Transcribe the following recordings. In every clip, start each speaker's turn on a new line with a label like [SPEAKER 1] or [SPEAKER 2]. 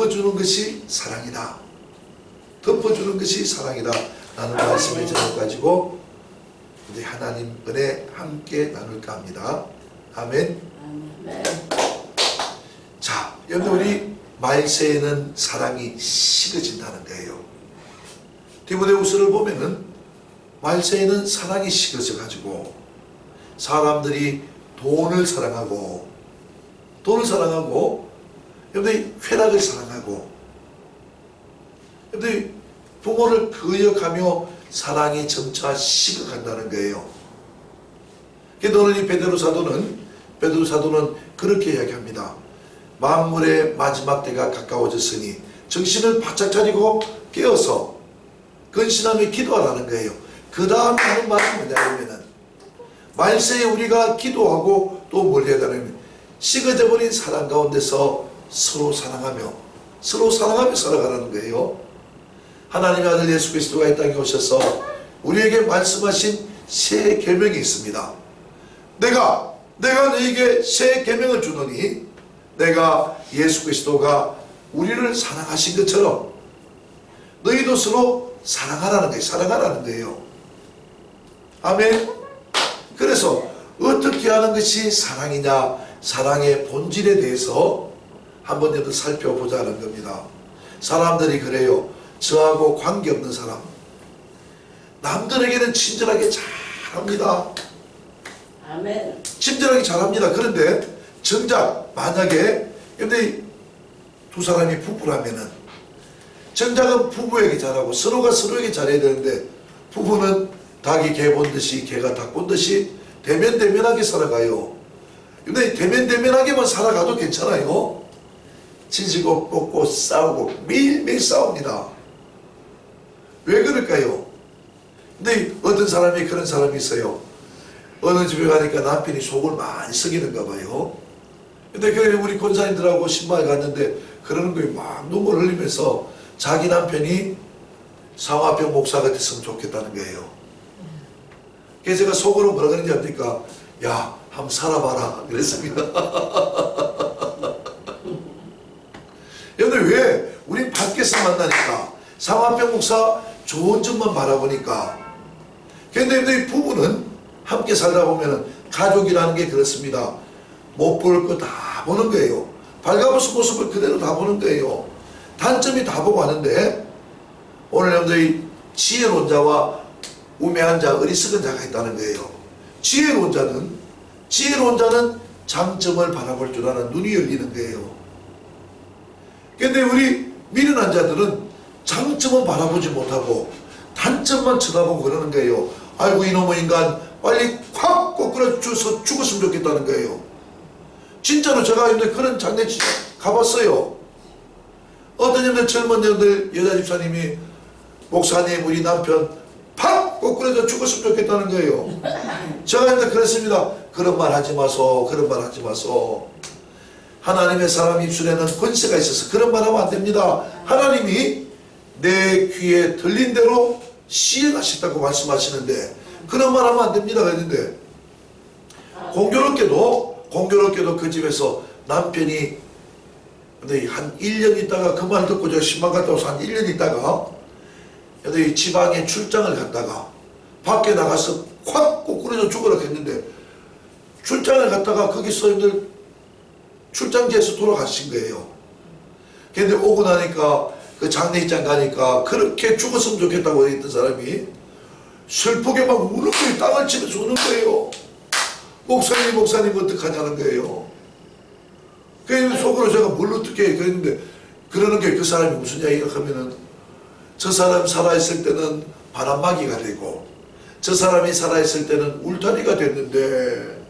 [SPEAKER 1] 덮어주는 것이 사랑이다. 덮어주는 것이 사랑이다 라는 말씀을 제가 가지고 이제 하나님 은혜 함께 나눌까 합니다. 아멘.
[SPEAKER 2] 아멘.
[SPEAKER 1] 자, 여러분, 우리 말세에는 사랑이 식어진다는 거예요. 디모데후서를 보면은 말세에는 사랑이 식어져 가지고 사람들이 돈을 사랑하고 여러분들이 쾌락을 사랑하고 여러분들이 부모를 거역하며 사랑이 점차 식어간다는 거예요. 그래서 오늘 이 베드로 사도는 그렇게 이야기합니다. 만물의 마지막 때가 가까워졌으니 정신을 바짝 차리고 깨어서 근신하며 기도하라는 거예요. 그 다음에 하는 말은 뭐냐면은 말세에 우리가 기도하고 또 뭘 해야 되냐면 식어져 버린 사랑 가운데서 서로 사랑하며 살아가라는 거예요. 하나님의 아들 예수 그리스도가 이 땅에 오셔서 우리에게 말씀하신 새 계명이 있습니다. 내가 너에게 새 계명을 주노니 내가 예수 그리스도가 우리를 사랑하신 것처럼 너희도 서로 사랑하라는 거예요. 아멘. 그래서 어떻게 하는 것이 사랑이냐, 사랑의 본질에 대해서 한번 더 살펴보자는 겁니다. 사람들이 그래요. 저하고 관계없는 사람, 남들에게는 친절하게 잘합니다.
[SPEAKER 2] 아멘.
[SPEAKER 1] 친절하게 잘합니다. 그런데 정작 만약에 근데 두 사람이 부부라면은 정작은 부부에게 잘하고 서로가 서로에게 잘해야 되는데 부부는 닭이 개 본듯이 개가 닭 본듯이 대면대면하게 살아가요. 근데 대면대면하게만 살아가도 괜찮아요. 지지고 볶고 싸우고 매일매일 싸웁니다. 왜 그럴까요? 근데 어떤 사람이 그런 사람이 있어요. 어느 집에 가니까 남편이 속을 많이 썩이는가 봐요. 근데 우리 권사님들하고 신방에 갔는데 그러는 거에 막 눈물 흘리면서 자기 남편이 상화병 목사가 됐으면 좋겠다는 거예요. 그래서 제가 속으로 뭐라 그러는지 압니까? 야, 한번 살아봐라 그랬습니다. 여러분, 왜? 우린 밖에서 만나니까 상화병 목사 좋은 점만 바라보니까. 그런데 부부는 함께 살다 보면 가족이라는 게 그렇습니다. 못 볼 거 다 보는 거예요. 발가벗은 모습을 그대로 다 보는 거예요. 단점이 다 보고 하는데 오늘 여러분들이 지혜로운 자와 우매한 자, 어리석은 자가 있다는 거예요. 지혜로운 자는 장점을 바라볼 줄 아는 눈이 열리는 거예요. 그런데 우리 미련한 자들은 장점은 바라보지 못하고 단점만 쳐다보고 그러는 거예요. 아이고 이놈의 인간 빨리 확 꼬꾸라 죽었으면 좋겠다는 거예요. 진짜로 제가 그런 장례식 가봤어요. 어떤 여러분들 젊은 여러분들 여자 집사님이 목사님 우리 남편 팍 꼬꾸라져 죽었으면 좋겠다는 거예요. 제가 그랬습니다. 그런 말 하지 마소. 하나님의 사람 입술에는 권세가 있어서 그런 말 하면 안 됩니다. 하나님이 내 귀에 들린 대로 시행하셨다고 말씀하시는데 그런 말 하면 안 됩니다. 그랬는데 공교롭게도 그 집에서 남편이 한 1년 있다가 그 말 듣고 제가 신방 갔다 와서 한 1년 있다가 지방에 출장을 갔다가 밖에 나가서 확 꼬꾸라져 죽으라 했는데 출장을 갔다가 거기서 출장지에서 돌아가신 거예요. 근데 오고 나니까 그 장례식장 가니까 그렇게 죽었으면 좋겠다고 했던 사람이 슬프게 막 우는 거예요. 땅을 치면서 우는 거예요. 목사님 어떡하냐는 거예요. 그래서 속으로 제가 뭘 어떻게 해 그랬는데 그러는 게 그 사람이 무슨 이야기가 하면은 저 사람 살아있을 때는 바람막이가 되고 저 사람이 살아있을 때는 울타리가 됐는데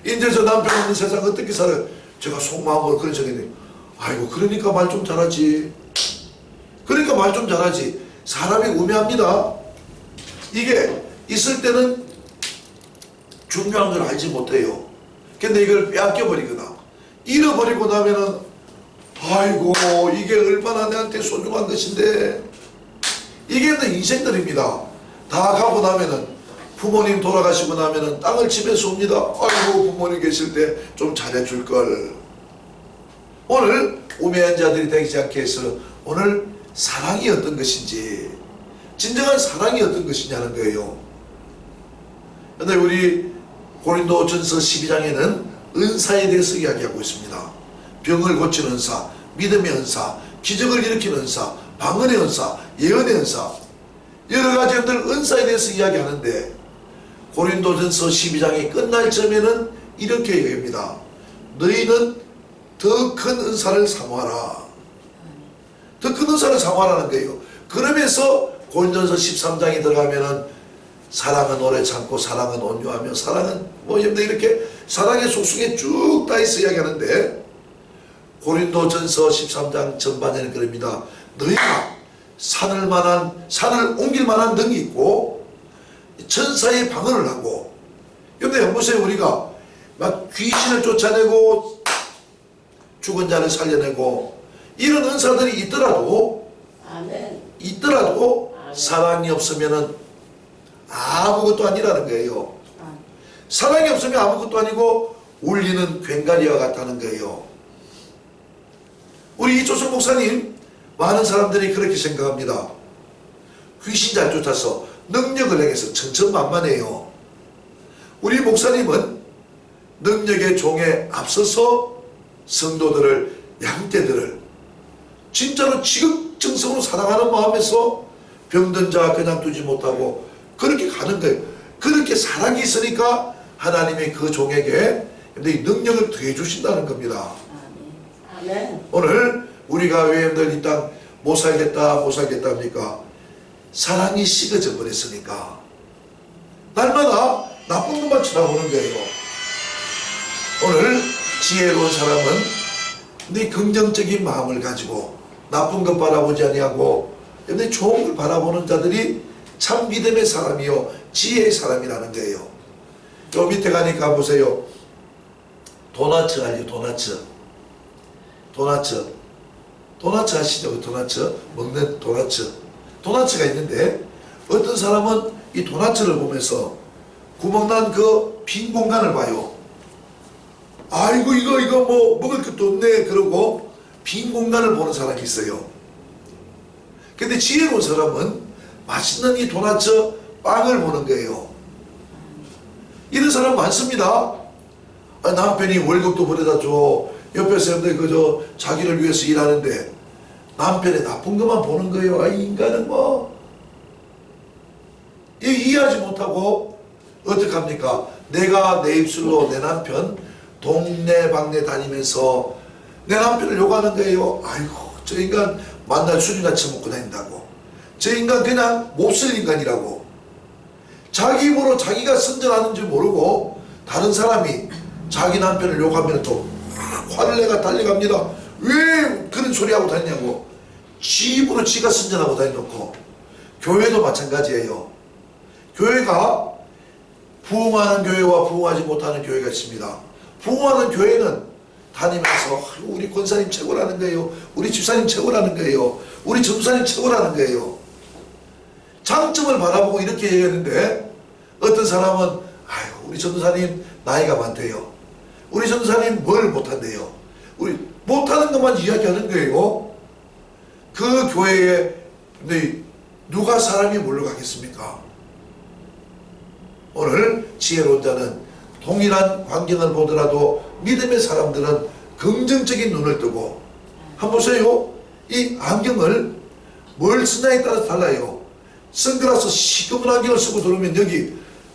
[SPEAKER 1] 이제 저 남편 없는 세상 어떻게 살아요? 제가 속마음으로 그런 적이 아이고 그러니까 말 좀 잘하지. 사람이 우매합니다. 이게 있을 때는 중요한 걸 알지 못해요. 근데 이걸 빼앗겨버리거나 잃어버리고 나면은 아이고 이게 얼마나 내한테 소중한 것인데 이게 내 인생들입니다. 다 가고 나면은 부모님 돌아가시고 나면은 땅을 치면서 옵니다. 아이고 부모님 계실 때 좀 잘해줄 걸. 오늘 우매한 자들이 되지 않게 해서 오늘 사랑이 어떤 것인지, 진정한 사랑이 어떤 것이냐는 거예요. 그런데 우리 고린도전서 12장에는 은사에 대해서 이야기하고 있습니다. 병을 고치는 은사, 믿음의 은사, 기적을 일으키는 은사, 방언의 은사, 예언의 은사, 여러 가지 은사에 대해서 이야기하는데, 고린도전서 12장이 끝날 점에는 이렇게 얘기합니다. 너희는 더 큰 은사를 사모하라. 더 큰 은사를 사모하라는 거예요. 그러면서 고린도전서 13장에 들어가면은 사랑은 오래 참고, 사랑은 온유하며, 사랑은 뭐 이렇게 사랑의 속속에 쭉 다 있어 이야기하는데, 고린도전서 13장 전반에는 그럽니다. 너희가 산을 옮길 만한 능이 있고 천사의 방언을 하고. 근데 한번 보세요. 우리가 막 귀신을 쫓아내고 죽은 자를 살려내고 이런 은사들이 있더라도
[SPEAKER 2] 아멘.
[SPEAKER 1] 사랑이 없으면은 아무것도 아니라는 거예요. 사랑이 없으면 아무것도 아니고 울리는 괭가리와 같다는 거예요. 우리 이조선 목사님, 많은 사람들이 그렇게 생각합니다. 귀신 잘 쫓아서 능력을 행해서 천천만만해요. 우리 목사님은 능력의 종에 앞서서 성도들을, 양떼들을 진짜로 지극정성으로 사랑하는 마음에서 병든 자 그냥 두지 못하고 그렇게 가는 거예요. 그렇게 사랑이 있으니까 하나님이 그 종에게 능력을 더해 주신다는 겁니다.
[SPEAKER 2] 아멘.
[SPEAKER 1] 오늘 우리가 왜 이 땅 못 살겠다 합니까? 사랑이 식어져 버렸으니까 날마다 나쁜 것만 쳐다보는 거예요. 오늘 지혜로운 사람은 네 긍정적인 마음을 가지고 나쁜 것 바라보지 아니하고 네 좋은 걸 바라보는 자들이 참 믿음의 사람이요 지혜의 사람이라는 거예요. 요 밑에 가니까 보세요. 도나츠 알죠? 도나츠 아시죠? 도나츠 먹는 도나츠가 있는데, 어떤 사람은 이 도나츠를 보면서 구멍난 그 빈 공간을 봐요. 아이고 이거 뭐 먹을 것도 없네 그러고 빈 공간을 보는 사람이 있어요. 근데 지혜로운 사람은 맛있는 이 도나츠 빵을 보는 거예요. 이런 사람 많습니다. 남편이 월급도 보내다 줘. 옆에 사람들이 그저 자기를 위해서 일하는데 남편의 나쁜 것만 보는 거예요. 이 인간은 뭐 이해하지 못하고 어떡합니까? 내가 내 입술로 내 남편 동네방네 다니면서 내 남편을 욕하는 거예요. 아이고 저 인간 만날 술이나 처먹고 다닌다고, 저 인간 그냥 몹쓸 인간이라고. 자기 입으로 자기가 선전하는 줄 모르고 다른 사람이 자기 남편을 욕하면 또 화를 내가 달려갑니다. 왜 그런 소리 하고 다니냐고. 지 입으로 지가 선전하고 다니놓고. 교회도 마찬가지예요. 교회가 부흥하는 교회와 부흥하지 못하는 교회가 있습니다. 부흥하는 교회는 다니면서 우리 권사님 최고라는 거예요. 우리 집사님 최고라는 거예요. 우리 전도사님 최고라는 거예요. 장점을 바라보고 이렇게 얘기하는데, 어떤 사람은 아유 우리 전도사님 나이가 많대요. 우리 전도사님 뭘 못한대요. 우리 못하는 것만 이야기하는 거예요. 그 교회에 누가 사람이 몰려가겠습니까? 오늘 지혜로운 자는 동일한 광경을 보더라도 믿음의 사람들은 긍정적인 눈을 뜨고, 한번 보세요. 이 안경을 뭘 쓰냐에 따라서 달라요. 선글라스 시꺼먼 안경을 쓰고 들어오면 여기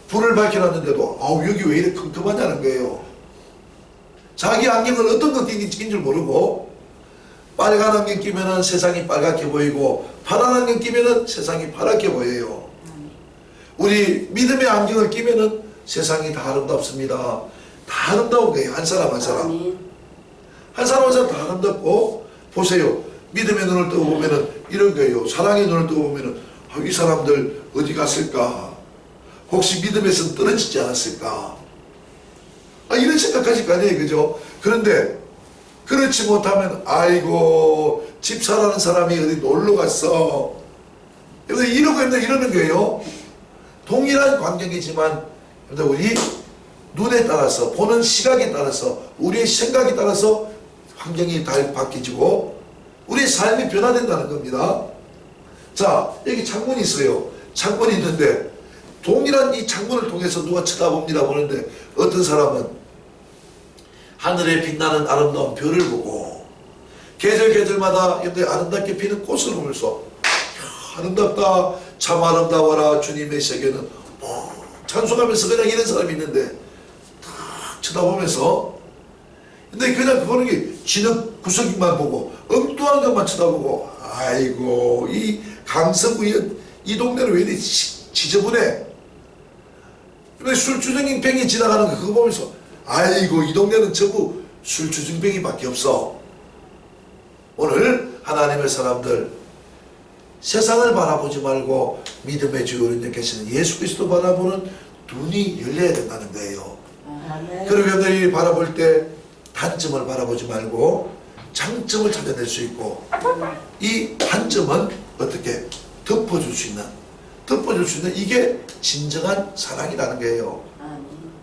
[SPEAKER 1] 불을 밝혀놨는데도 아우 여기 왜 이렇게 컴컴하냐는 거예요. 자기 안경을 어떤 거 낀 줄 모르고, 빨간 안경 끼면은 세상이 빨갛게 보이고 파란 안경 끼면은 세상이 파랗게 보여요. 우리 믿음의 안경을 끼면은 세상이 다 아름답습니다. 다 아름다운 거예요. 한 사람 한 사람 다 아름답고. 보세요. 믿음의 눈을 뜨고 보면은 이런 거예요. 사랑의 눈을 뜨고 보면은 이 사람들 어디 갔을까? 혹시 믿음에서 떨어지지 않았을까? 이런 생각하실 거 아니에요. 그죠? 그런데 그렇지 못하면 아이고 집사라는 사람이 어디 놀러 갔어. 이러는 거예요. 동일한 광경이지만 우리 눈에 따라서, 보는 시각에 따라서, 우리의 생각에 따라서 환경이 다 바뀌지고 우리의 삶이 변화된다는 겁니다. 자, 여기 창문이 있어요. 창문이 있는데 동일한 이 창문을 통해서 누가 쳐다봅니다. 보는데 어떤 사람은 하늘에 빛나는 아름다운 별을 보고 계절마다 아름답게 피는 꽃을 보면서 아름답다, 참 아름다워라, 주님의 세계는 찬송하면서 그냥 이런 사람이 있는데 탁 쳐다보면서 근데 그냥 그거는 진흙 구석만 보고 엉뚱한 것만 쳐다보고 아이고 이 강서구 이 동네는 왜 이리 지저분해. 근데 술주정뱅이 지나가는 거 그거 보면서 아이고 이 동네는 전부 술주정뱅이밖에 없어. 오늘 하나님의 사람들 세상을 바라보지 말고 믿음의 주 우리 계시는 예수 그리스도 바라보는 눈이 열려야 된다는 거예요.
[SPEAKER 2] 아멘.
[SPEAKER 1] 그리고 여러분들이 바라볼 때 단점을 바라보지 말고 장점을 찾아낼 수 있고 이 단점은 어떻게 덮어줄 수 있는 이게 진정한 사랑이라는 거예요.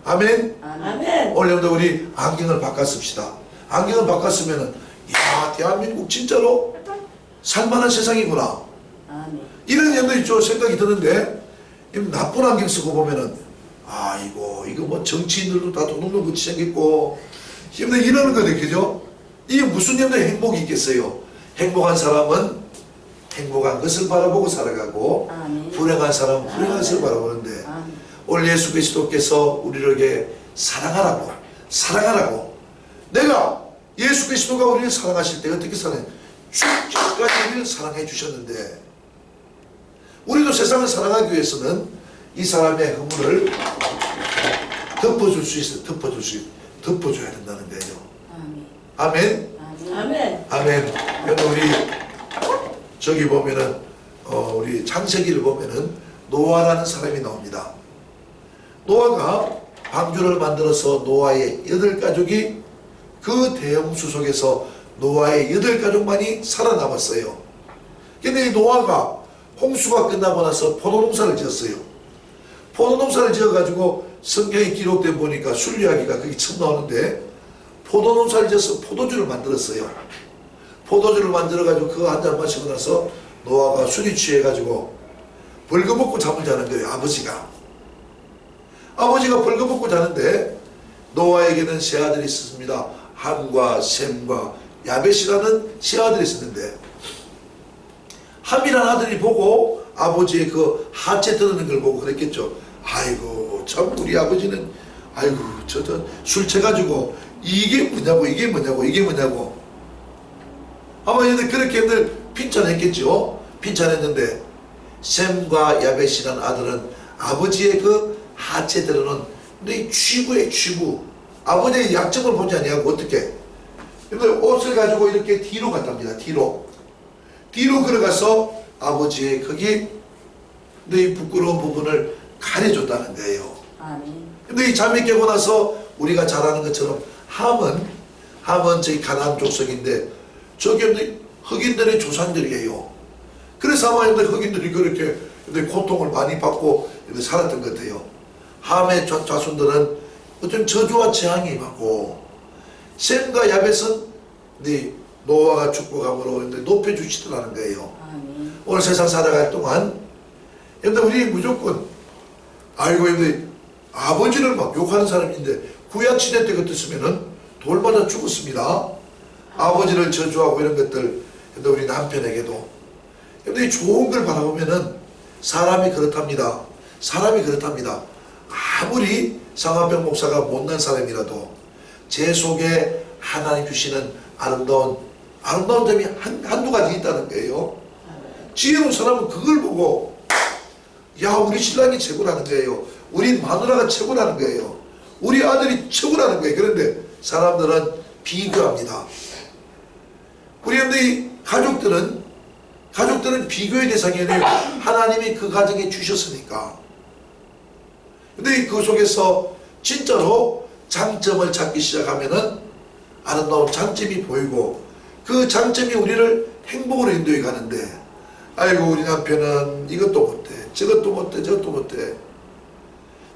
[SPEAKER 1] 아멘.
[SPEAKER 2] 아멘.
[SPEAKER 1] 오늘 여러분들 우리 안경을 바꿨습시다. 안경을 바꿨으면은 야 대한민국 진짜로 살만한 세상이구나.
[SPEAKER 2] 아멘.
[SPEAKER 1] 이런 여러분들이 좀 생각이 드는데 나쁜 안경 쓰고 보면은 아이고 이거 뭐 정치인들도 다 돈 없는 것이 생겼고 여러분들 이러는 거네 그죠? 이게 무슨 여러분들 행복이 있겠어요? 행복한 사람은 행복한 것을 바라보고 살아가고
[SPEAKER 2] 아멘.
[SPEAKER 1] 불행한 사람은 불행한 것을
[SPEAKER 2] 아멘.
[SPEAKER 1] 바라보는데
[SPEAKER 2] 아멘.
[SPEAKER 1] 오늘 예수 그리스도께서 우리에게 사랑하라고 내가 예수 그리스도가 우리를 사랑하실 때 어떻게 사랑해? 죽기까지 우리를 사랑해 주셨는데 우리도 세상을 사랑하기 위해서는 이 사람의 허물을 덮어줄 수 있어요. 덮어줘야 된다는 거예요. 아멘.
[SPEAKER 2] 아멘.
[SPEAKER 1] 아멘. 여러분 우리 저기 보면은 우리 창세기를 보면은 노아라는 사람이 나옵니다. 노아가 방주를 만들어서 노아의 8가족이 그 대형수 속에서 노아의 8가족만이 살아남았어요. 근데 이 노아가 홍수가 끝나고 나서 포도농사를 지었어요. 포도농사를 지어가지고 성경에 기록된 보니까 순리하기가 거기 처음 나오는데 포도농사를 지어서 포도주를 만들었어요. 포도주를 만들어가지고 그거 한 잔 마시고 나서 노아가 술이 취해가지고 벌거벗고 잠을 자는 거예요. 아버지가 벌거벗고 자는데 노아에게는 세 아들이 있었습니다. 함과 셈과 야벳이라는 세 아들이 있었는데 함이라는 아들이 보고 아버지의 그 하체 드러는 걸 보고 그랬겠죠. 아이고 참 우리 아버지는 아이고 저 술 취해가지고 이게 뭐냐고 아마 얘들 그렇게 얘들 핀찬했겠죠. 핀찬했는데 셈과 야벳이라는 아들은 아버지의 그 하체 드러는 이 취부의 취부 아버지의 약점을 보지 아니하고 어떻게 근데 옷을 가지고 이렇게 뒤로 갔답니다. 뒤로 걸어가서 아버지의 거기 이 부끄러운 부분을 가려줬다는 거예요.
[SPEAKER 2] 아멘.
[SPEAKER 1] 근데 이 잠이 깨고 나서 우리가 잘 아는 것처럼 함은 저희 가나안 족속인데 저기 흑인들의 조상들이에요. 그래서 아마 흑인들이 그렇게 고통을 많이 받고 살았던 것 같아요. 함의 자손들은 어떤 저주와 재앙이 임하고 셈과 야벳은 노아가 축복함으로 높여주시더라는 거예요.
[SPEAKER 2] 아멘.
[SPEAKER 1] 오늘 세상 살아갈 동안 우리 무조건 아이고 아버지를 막 욕하는 사람인데 구약시대 때 같았으면은 돌마다 죽었습니다. 아버지를 저주하고 이런 것들 우리 남편에게도 이 좋은 걸 바라보면은 사람이 그렇답니다. 아무리 상하병 목사가 못난 사람이라도 제 속에 하나님 주시는 아름다운 점이 한두 가지 있다는 거예요. 지혜로운 사람은 그걸 보고 야 우리 신랑이 최고라는 거예요. 우리 마누라가 최고라는 거예요. 우리 아들이 최고라는 거예요. 그런데 사람들은 비교합니다. 우리 가족들은 비교의 대상이 아니에요. 하나님이 그 가정에 주셨으니까. 근데 그 속에서 진짜로 장점을 찾기 시작하면은 아름다운 장점이 보이고 그 장점이 우리를 행복으로 인도해 가는데 아이고 우리 남편은 이것도 못해 저것도 못해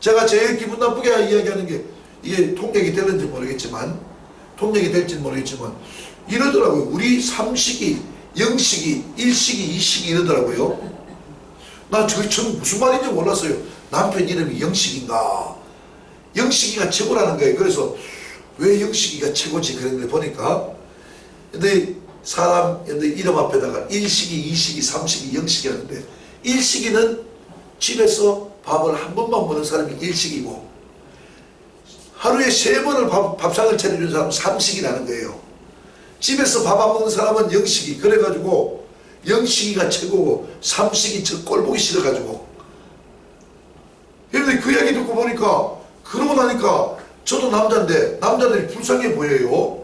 [SPEAKER 1] 제가 제일 기분 나쁘게 이야기하는 게 이게 통역이 될지는 모르겠지만 이러더라고요. 우리 삼식이, 영식이, 일식이, 이식이 이러더라고요. 나 처음 무슨 말인지 몰랐어요. 남편 이름이 영식인가? 영식이가 최고라는 거예요. 그래서 왜 영식이가 최고지 그랬는데 보니까 근데 사람 이름 앞에다가 일식이, 이식이, 삼식이, 영식이 하는데 일식이는 집에서 밥을 한 번만 먹는 사람이 일식이고 하루에 3번을 밥상을 차려주는 사람은 삼식이라는 거예요. 집에서 밥 안 먹는 사람은 영식이. 그래가지고 영식이가 최고고 삼식이 저 꼴보기 싫어가지고. 그런데 그 이야기 듣고 보니까 그러고 나니까 저도 남자인데 남자들이 불쌍해 보여요.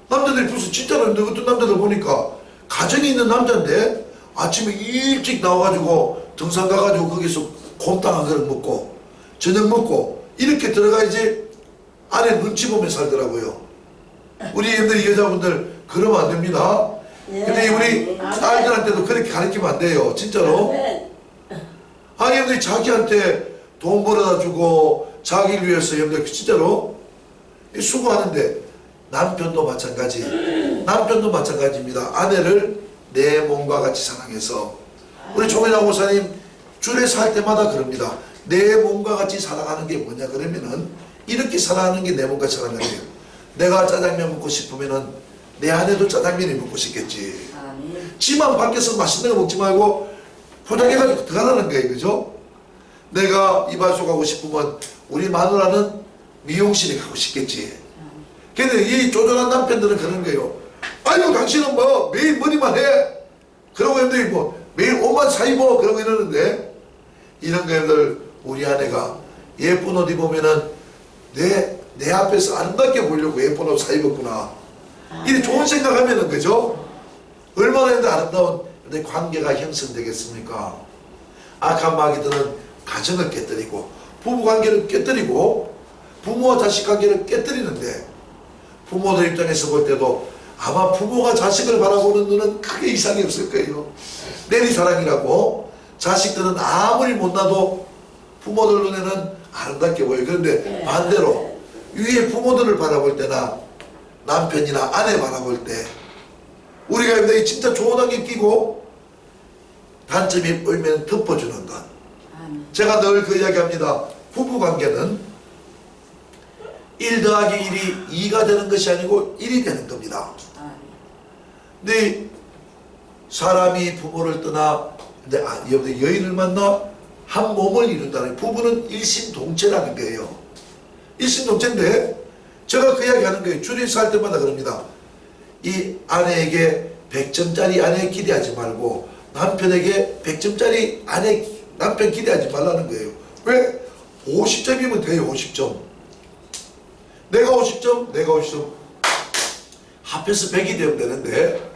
[SPEAKER 1] 남자들이 불쌍해. 진짜로 어떤 남자들 보니까 가정이 있는 남자인데 아침에 일찍 나와가지고 등산 가가지고 거기서 곰탕 한 그릇 먹고 저녁 먹고 이렇게 들어가야지 아내 눈치 보며 살더라고요. 우리 여자분들 그러면 안 됩니다. 근데 우리 딸들한테도 그렇게 가르치면 안 돼요. 진짜로. 아니 여러분들이 자기한테 돈 벌어다 주고 자기를 위해서 여러분들 진짜로 수고하는데 남편도 마찬가지입니다. 아내를 내 몸과 같이 사랑해서 우리 조민아 목사님 줄에서 할 때마다 그럽니다. 내 몸과 같이 사랑하는 게 뭐냐 그러면은 이렇게 사랑하는 게 내 몸과 같이 사랑하는 거예요. 내가 짜장면 먹고 싶으면은 내 아내도 짜장면이 먹고 싶겠지. 지만 밖에서 맛있는 거 먹지 말고 포장해가지고 들어가라는 거예요. 그죠? 내가 이발소 가고 싶으면 우리 마누라는 미용실에 가고 싶겠지. 근데 이 쪼잔한 남편들은 그런 거예요. 아유 당신은 뭐 매일 머리만 해. 그러고 있는데 뭐 매일 옷만 사 입어. 그러고 이러는데 이런 거들 우리 아내가 예쁜 옷 입으면은 내 앞에서 아름답게 보이려고 예쁜 옷 사 입었구나. 이렇게 좋은 생각하면은 그죠? 얼마나 아름다운 관계가 형성되겠습니까? 악한 마귀들은 가정을 깨뜨리고 부부관계를 깨뜨리고 부모와 자식 관계를 깨뜨리는데 부모들 입장에서 볼 때도 아마 부모가 자식을 바라보는 눈은 크게 이상이 없을 거예요. 내리사랑이라고. 자식들은 아무리 못나도 부모들 눈에는 아름답게 보여요. 그런데 반대로 위에 부모들을 바라볼 때나 남편이나 아내 바라볼 때 우리가 진짜 좋은 안경 끼고 단점이 보이면 덮어주는 것. 제가 늘 그 이야기합니다. 부부관계는 1 더하기 1이 2가 되는 것이 아니고 1이 되는 겁니다. 근데 사람이 부모를 떠나 여인을 만나 한 몸을 이룬다는 부부는 일심동체라는 거예요. 일심동체인데 제가 그 이야기 하는 거예요. 줄에서 할 때마다 그럽니다. 이 아내에게 100점짜리 아내 기대하지 말고 남편에게 100점짜리 남편 기대하지 말라는 거예요. 왜? 50점이면 돼요. 50점. 내가 50점 합해서 100이 되면 되는데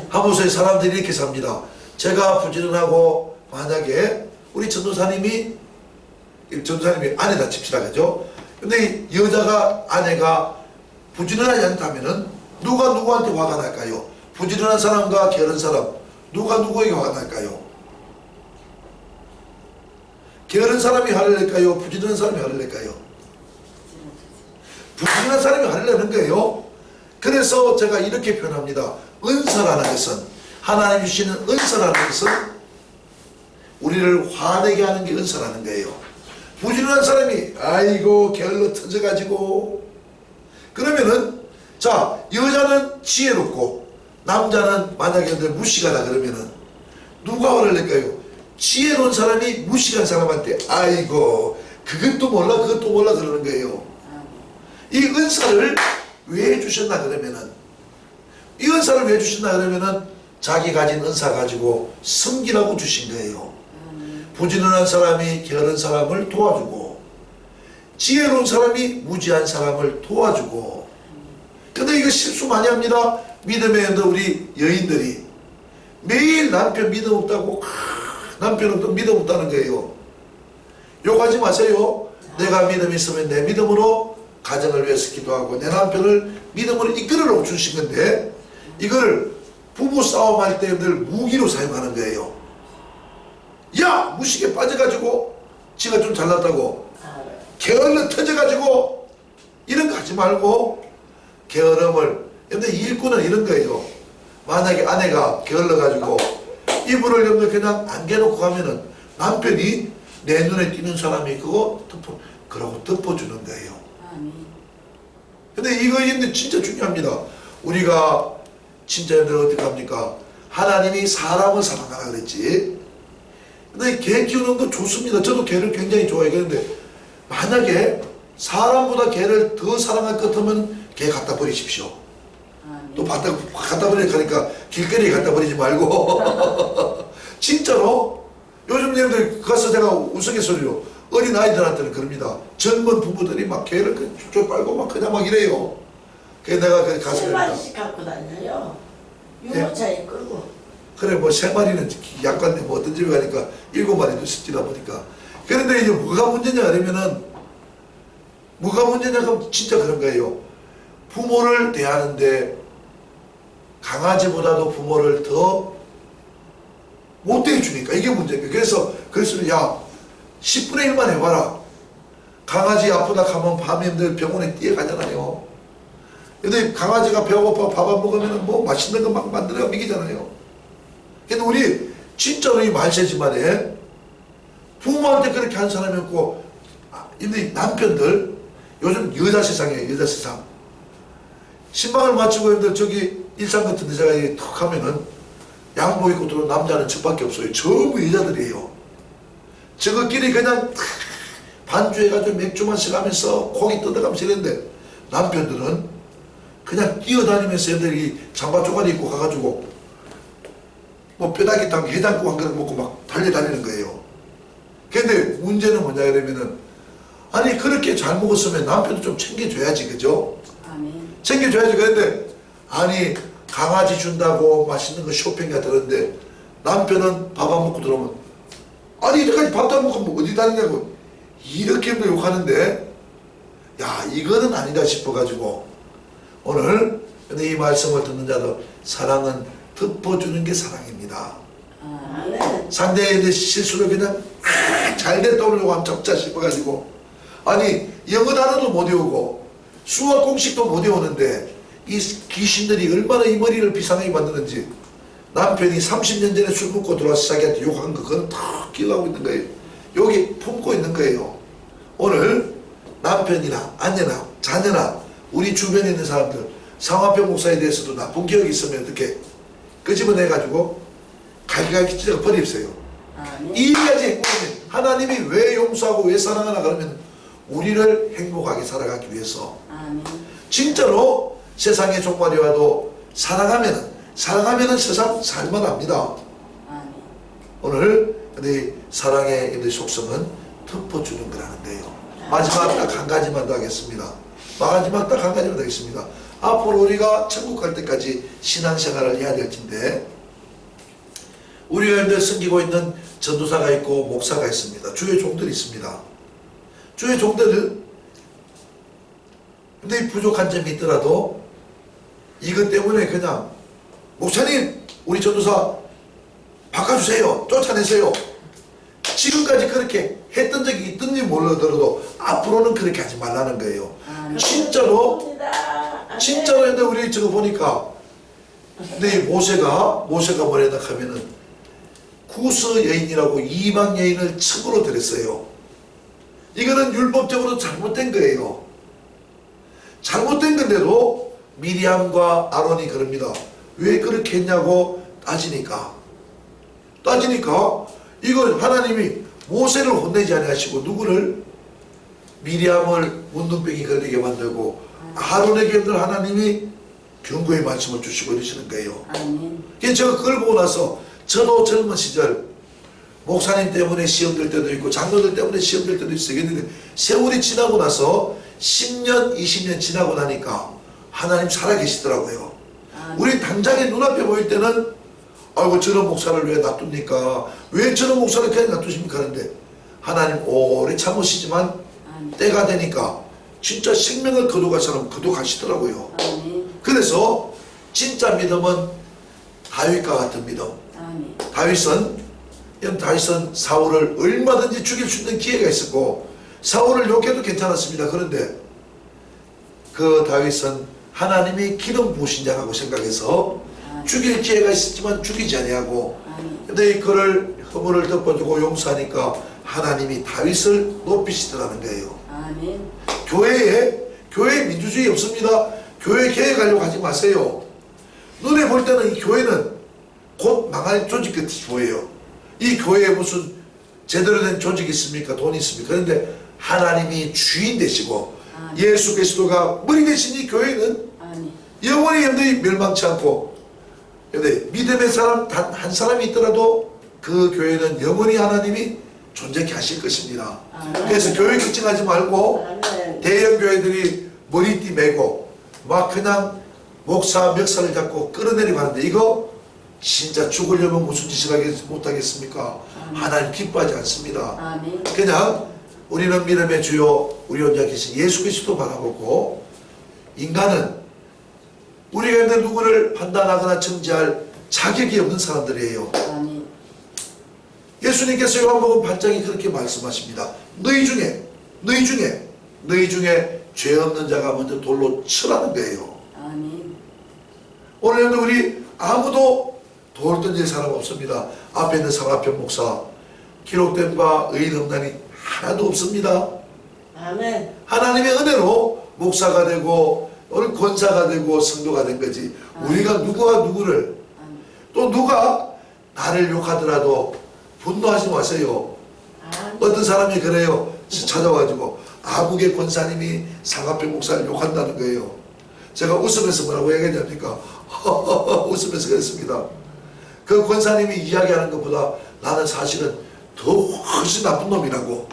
[SPEAKER 1] 하부서의 사람들이 이렇게 삽니다. 제가 부지런하고 만약에 우리 전도사님이 아내다 칩시다. 그죠? 근데 아내가 부지런하지 않다면은 누가 누구한테 화가 날까요? 부지런한 사람과 게으른 사람 누가 누구에게 화가 날까요? 게으른 사람이 화를 낼까요? 부지런한 사람이 화를 낼까요? 부지런한 사람이 화를 내는 거예요. 그래서 제가 이렇게 표현합니다. 은사라는 것은 하나님 주시는 은사라는 것은 우리를 화내게 하는 게 은사라는 거예요. 부지런한 사람이 아이고 게을러 터져가지고 그러면은 자 여자는 지혜롭고 남자는 만약에 무식하다 그러면은 누가 화를 낼까요? 지혜로운 사람이 무식한 사람한테 아이고 그것도 몰라 그러는 거예요. 이 은사를 왜 주셨나 그러면은 이 은사를 왜 주셨나 그러면은 자기 가진 은사 가지고 섬기라고 주신 거예요. 부지런한 사람이 게으른 사람을 도와주고 지혜로운 사람이 무지한 사람을 도와주고. 근데 이거 실수 많이 합니다. 믿음의 우리 여인들이 매일 남편 믿음 없다고 남편은 믿음 없다는 거예요. 욕하지 마세요. 내가 믿음 있으면 내 믿음으로 가정을 위해서 기도하고 내 남편을 믿음으로 이끌어 주신 건데 이걸 부부 싸움할 때 무기로 사용하는 거예요. 야! 무식에 빠져가지고 지가 좀 잘났다고 게을러 터져가지고 이런 거 하지 말고 게으름을 근데 이 일꾼은 이런 거예요. 만약에 아내가 게을러가지고 이불을 여러분 그냥 안겨놓고 가면은 남편이 내 눈에 띄는 사람이 그러고 덮어주는 거예요.
[SPEAKER 2] 아멘.
[SPEAKER 1] 근데 이거 있는데 진짜 중요합니다. 우리가 진짜 여러분 어떻게 합니까? 하나님이 사람을 사랑하라 그랬지. 근데 개 키우는 거 좋습니다. 저도 개를 굉장히 좋아해요. 그런데 만약에 사람보다 개를 더 사랑할 것 같으면 개 갖다 버리십시오.
[SPEAKER 2] 아멘.
[SPEAKER 1] 또 갖다 버리니까 길거리에 갖다 버리지 말고 진짜로 요즘 여러분들 가서 제가 우스갯소리로 어린 아이들한테는 그럽니다. 젊은 부부들이 막 개를 쭉 빨고 막 그냥 막 이래요. 그래서 내가 가서
[SPEAKER 2] 세
[SPEAKER 1] 그러니까
[SPEAKER 2] 마리씩 갖고 다녀요. 유모차에 끌고.
[SPEAKER 1] 그래 뭐 3마리는 약간 뭐 어떤 집에 가니까 7마리도 습지다 보니까. 그런데 이제 뭐가 문제냐 그러면은 뭐가 문제냐 하면 진짜 그런 거예요. 부모를 대하는데 강아지보다도 부모를 더 못 대해주니까 이게 문제예요. 그래서 야 10분의 1만 해봐라. 강아지 아프다 하면 밤에 늘 병원에 뛰어가잖아요. 근데 강아지가 배고파 밥 안 먹으면 뭐 맛있는 거 막 만들어 먹이잖아요. 근데 우리 진짜로 이 말세지만에 부모한테 그렇게 하는 사람이 없고, 근데 남편들 요즘 여자 세상이에요. 여자 세상. 신방을 마치고 여러분들 저기 일산 같은 데 제가 턱 하면은 양복 입고 들어온 남자는 저밖에 없어요. 전부 여자들이에요. 저거끼리 그냥 반주해가지고 맥주 마시면서 고기 뜯어가면서 이랬는데 남편들은 그냥 뛰어다니면서 애들이 장바 쪼가리 입고 가가지고 뭐 뼈다귀탕 해장국 한 그릇 먹고 막 달려다니는 거예요. 근데 문제는 뭐냐 그러면은 아니 그렇게 잘 먹었으면 남편도 좀 챙겨줘야지, 그죠?
[SPEAKER 2] 아멘.
[SPEAKER 1] 챙겨줘야지. 그런데 아니 강아지 준다고 맛있는 거 쇼핑 가들었는데 남편은 밥 안 먹고 들어오면 아니 이때까지 밥도 안 먹고 뭐 어디 다니냐고 이렇게 욕하는데, 야 이거는 아니다 싶어가지고 오늘 이 말씀을 듣는 자도 사랑은 덮어주는 게 사랑입니다.
[SPEAKER 2] 아멘.
[SPEAKER 1] 상대에 대해 실수를 그냥 잘 됐다 오려고 하면 적자 싶어가지고 아니 영어 단어도 못 외우고 수학 공식도 못 외우는데 이 귀신들이 얼마나 이 머리를 비상하게 만드는지, 남편이 30년 전에 술 먹고 들어와서 자기한테 욕한 거 그건 다 기억하고 있는 거예요. 여기 품고 있는 거예요. 오늘 남편이나 아내나 자녀나 우리 주변에 있는 사람들 상화평 목사에 대해서도 나쁜 기억이 있으면 어떻게 끄집어내가지고 갈기갈기 찢어 버리세요.
[SPEAKER 2] 아멘.
[SPEAKER 1] 이까지 행복하면 하나님이 왜 용서하고 왜 사랑하나 그러면 우리를 행복하게 살아가기 위해서.
[SPEAKER 2] 아멘.
[SPEAKER 1] 진짜로 세상의 종말이 와도 사랑하면은 세상 살만합니다.
[SPEAKER 2] 아멘.
[SPEAKER 1] 오늘 네 사랑의 네 속성은 덮어주는 거라는데요. 마지막 딱 한 가지만 더 하겠습니다. 마지막 딱 한 가지만 더 하겠습니다. 앞으로 우리가 천국 갈 때까지 신앙생활을 해야 될 텐데 우리가 현재 섬기고 있는 전도사가 있고 목사가 있습니다. 주의 종들이 있습니다. 주의 종들을 근데 부족한 점이 있더라도 이것 때문에 그냥 목사님 우리 전도사 바꿔주세요, 쫓아내세요, 지금까지 그렇게 했던 적이 있든지 몰라더라도 앞으로는 그렇게 하지 말라는 거예요. 진짜로 근데 우리 저거 보니까 근데 모세가 뭐랬나 하면은 구스 여인이라고 이방 여인을 측으로 들였어요. 이거는 율법적으로 잘못된 거예요. 잘못된 건데도 미리암과 아론이 그럽니다. 왜 그렇게 했냐고 따지니까 이걸 하나님이 모세를 혼내지 아니하시고 누구를 미리암을 문둥병이 걸리게 만들고 아론에게들 하나님이 경고의 말씀을 주시고 이러시는 거예요.
[SPEAKER 2] 아멘.
[SPEAKER 1] 그래서 제가 그걸 보고 나서 저도 젊은 시절 목사님 때문에 시험 들 때도 있고 장로들 때문에 시험 들 때도 있어요. 근데 세월이 지나고 나서 10년 20년 지나고 나니까 하나님 살아계시더라고요. 우리 당장에 눈앞에 보일 때는 아이고 저런 목사를 왜 놔둡니까? 왜 저런 목사를 그냥 놔두십니까? 하는데 하나님 오래 참으시지만 때가 되니까 진짜 생명을 거둬갈 사람은 거둬가시더라고요. 그래서 진짜 믿음은 다윗과 같은 믿음. 다윗은 사울을 얼마든지 죽일 수 있는 기회가 있었고 사울을 욕해도 괜찮았습니다. 그런데 그 다윗은 하나님이 기름 부으신 자라고 생각해서
[SPEAKER 2] 아멘.
[SPEAKER 1] 죽일 기회가 있었지만 죽이지 아니하고,
[SPEAKER 2] 아멘.
[SPEAKER 1] 근데 그를 허물을 덮어주고 용서하니까 하나님이 다윗을 높이시더라는 거예요.
[SPEAKER 2] 아멘.
[SPEAKER 1] 교회에 민주주의 없습니다. 교회 개혁하려고 하지 마세요. 눈에 볼 때는 이 교회는 곧 망할 조직 같이 보여요. 이 교회에 무슨 제대로 된 조직이 있습니까? 돈이 있습니까? 그런데 하나님이 주인 되시고
[SPEAKER 2] 아멘.
[SPEAKER 1] 예수 그리스도가 머리 되신 이 교회는
[SPEAKER 2] 아멘.
[SPEAKER 1] 영원히 영원히 멸망치 않고, 근데 믿음의 사람 단 한 사람이 있더라도 그 교회는 영원히 하나님이 존재케 하실 것입니다.
[SPEAKER 2] 아멘.
[SPEAKER 1] 그래서 교회 걱정하지 말고
[SPEAKER 3] 아멘.
[SPEAKER 1] 대형 교회들이 머리띠 메고 막 그냥 목사 멱살을 잡고 끌어내리고 하는데, 이거 진짜 죽으려면 무슨 짓을 못하겠습니까? 하나님 기뻐하지 않습니다.
[SPEAKER 2] 아멘.
[SPEAKER 1] 그냥 우리는 믿음의 주요 우리 혼자 계신 예수 그리스도 바라보고, 인간은 우리가 있는 누구를 판단하거나 정지할 자격이 없는 사람들이에요.
[SPEAKER 2] 아멘.
[SPEAKER 1] 예수님께서 요한복음 8장에 그렇게 말씀하십니다. 너희 중에 죄 없는 자가 먼저 돌로 치라는 거예요.
[SPEAKER 2] 아멘.
[SPEAKER 1] 오늘 우리 아무도 돌 던질 사람 없습니다. 앞에 있는 상하편 목사, 기록된 바 의인 없나니 하나도 없습니다.
[SPEAKER 3] 아멘.
[SPEAKER 1] 하나님의 은혜로 목사가 되고 오늘 권사가 되고 성도가 된 거지. 우리가 누가 누구를,
[SPEAKER 2] 아멘.
[SPEAKER 1] 또 누가 나를 욕하더라도 분노하지 마세요.
[SPEAKER 3] 아멘.
[SPEAKER 1] 어떤 사람이 그래요. 찾아와가지고 아국의 권사님이 상하편 목사를 욕한다는 거예요. 제가 웃으면서 뭐라고 얘기했냐니까 웃으면서 그랬습니다. 그 권사님이 이야기하는 것보다 나는 사실은 더 훨씬 나쁜 놈이라고.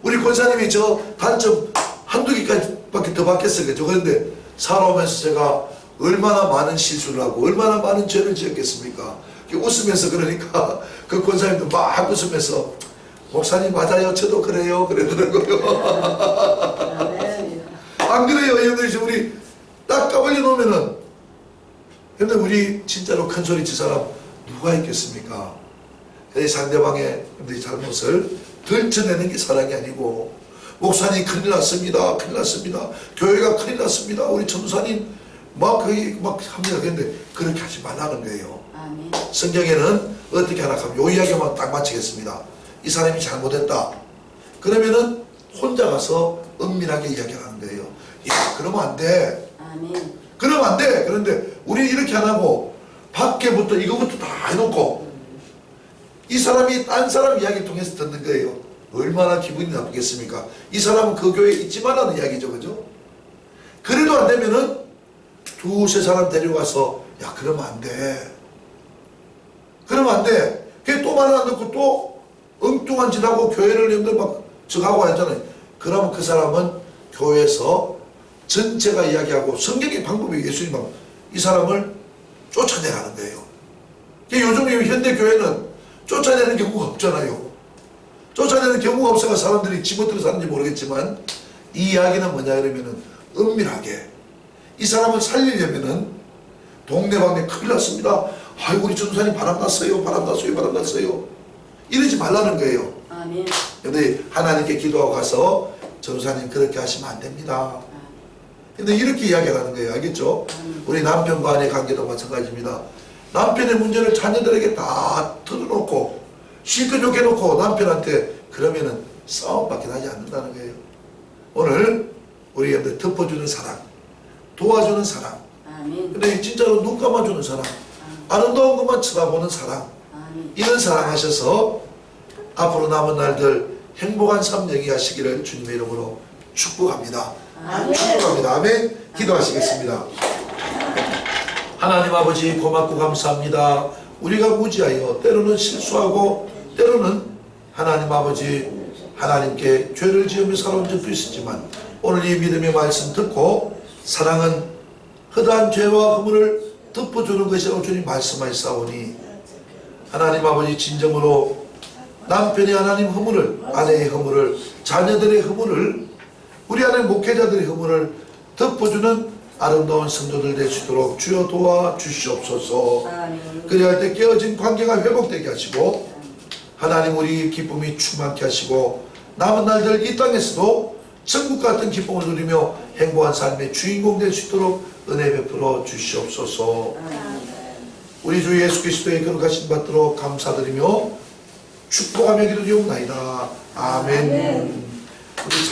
[SPEAKER 1] 우리 권사님이 저 단점 한두 개까지밖에 더 받겠어요. 그죠? 그런데 살아오면서 제가 얼마나 많은 실수를 하고 얼마나 많은 죄를 지었겠습니까? 웃으면서 그러니까 그 권사님도 막 웃으면서 목사님 맞아요. 저도 그래요. 그러더라고요.
[SPEAKER 3] 아멘.
[SPEAKER 1] 안 그래요? 여러분들 우리 딱 까발려 놓으면은, 근데 우리 진짜로 큰 소리 칠 사람 누가 있겠습니까? 상대방의 잘못을 들춰내는 게 사랑이 아니고, 목사님 큰일 났습니다. 큰일 났습니다. 교회가 큰일 났습니다. 우리 전도사님 막 합니다. 그런데 그렇게 하지 말라는 거예요.
[SPEAKER 2] 아멘.
[SPEAKER 1] 성경에는 어떻게 하나 하면 요 이야기만 딱 마치겠습니다. 이 사람이 잘못했다. 그러면은 혼자 가서 은밀하게 이야기하는 거예요. 야, 그러면 안 돼.
[SPEAKER 2] 아멘.
[SPEAKER 1] 그러면 안 돼. 그런데 우리 이렇게 안 하고 밖에부터 이거부터 다 해놓고 이 사람이 딴 사람 이야기를 통해서 듣는 거예요. 얼마나 기분이 나쁘겠습니까? 이 사람은 그 교회에 있지만 하는 이야기죠. 그죠? 그래도 안 되면은 두세 사람 데려가서 야, 그러면 안 돼. 그러면 안 돼. 그게 또 말 안 듣고 또 엉뚱한 짓 하고 교회를 여러분들 막 저하고 하잖아요. 그러면 그 사람은 교회에서 전체가 이야기하고 성경의 방법이 예수님 이 사람을 쫓아내라는 거예요. 요즘 현대 교회는 쫓아내는 경우가 없잖아요. 쫓아내는 경우가 없어서 사람들이 지멋대로 사는지 모르겠지만, 이 이야기는 뭐냐 그러면은 은밀하게 이 사람을 살리려면은 동네방네 큰일 났습니다. 아이고 우리 전도사님 바람났어요. 이러지 말라는 거예요.
[SPEAKER 2] 아멘.
[SPEAKER 1] 근데 하나님께 기도하고 가서 전도사님 그렇게 하시면 안 됩니다. 근데 이렇게 이야기하는 거예요. 알겠죠? 우리 남편과 아내 관계도 마찬가지입니다. 남편의 문제를 자녀들에게 다 털어놓고 실컷 욕해놓고 남편한테 그러면은 싸움밖에 나지 않는다는 거예요. 오늘 우리한테 덮어주는 사랑, 도와주는 사랑,
[SPEAKER 2] 아멘.
[SPEAKER 1] 근데 진짜로 눈 감아주는 사랑, 아름다운 것만 쳐다보는 사랑,
[SPEAKER 2] 아멘.
[SPEAKER 1] 이런 사랑 하셔서 앞으로 남은 날들 행복한 삶 영위하시기를 주님의 이름으로 축복합니다.
[SPEAKER 3] 아멘.
[SPEAKER 1] 축복합니다. 아멘. 기도하시겠습니다. 하나님 아버지 고맙고 감사합니다. 우리가 무지하여 때로는 실수하고 때로는 하나님 아버지 하나님께 죄를 지으며 살아온 적도 있었지만, 오늘 이 믿음의 말씀 듣고 사랑은 허다한 죄와 허물을 덮어주는 것이라고 주님 말씀하셨사오니, 하나님 아버지 진정으로 남편의 하나님 허물을, 아내의 허물을, 자녀들의 허물을, 우리 안에 목회자들의 허물을 덮어주는 아름다운 성도들 될 수 있도록 주여 도와주시옵소서.
[SPEAKER 2] 아멘.
[SPEAKER 1] 그리할 때 깨어진 관계가 회복되게 하시고, 하나님 우리 기쁨이 충만케 하시고, 남은 날들 이 땅에서도 천국 같은 기쁨을 누리며 행복한 삶의 주인공 될 수 있도록 은혜 베풀어 주시옵소서. 우리 주 예수 그리스도의 거룩하신 받들어 감사드리며 축복하며 기도드리옵나이다. 아멘. 우리